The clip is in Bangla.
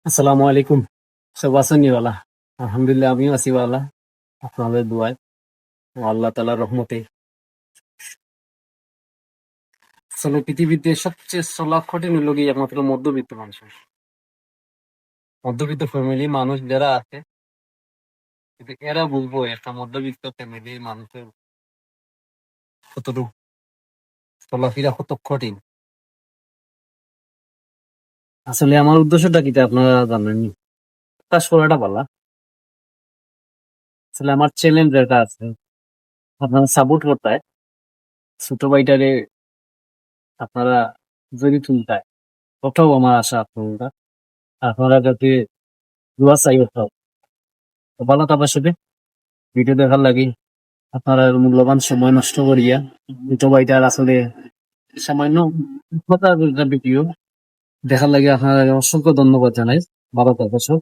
আসসালামু আলাইকুম। সব আছেন ওয়ালা? আলহামদুলিল্লাহ আমিও আছি ওয়ালা। আপনাদের দোয়ায় ও আল্লাহ তাআলার রহমতে। আসলে পৃথিবীতে সবচেয়ে চলা কঠিন হলো গিয়ে একমাত্র মধ্যবিত্ত মানুষের। মধ্যবিত্ত ফ্যামিলি মানুষ যারা আছে কিন্তু এরা বুঝবো একটা মধ্যবিত্ত ফ্যামিলির মানুষের কতটুকু চলাফেরা কত কঠিন। আসলে আমার উদ্দেশ্যটা কি তা আপনারা জানেননি। কাজ করাটা পালা। আসলে আমার চ্যালেঞ্জ যেটা আছে আপনারা সাপোর্ট করতে হয়। ছোট ভাইটারে আপনারা যদি তুলতায় ওটাও আমার আশা আপনারা আপনারা যাতে দোয়া চাই ওঠাও তো ভালো থাকার সাথে ভিডিও দেখার লাগি আপনারা মূল্যবান সময় নষ্ট করিয়া ছোট ভাইটার আসলে সামান্য কথা ভিডিও দেখার লাগে আপনার অসংখ্য ধন্যবাদ জানাই। ভালো থাকবেন সব।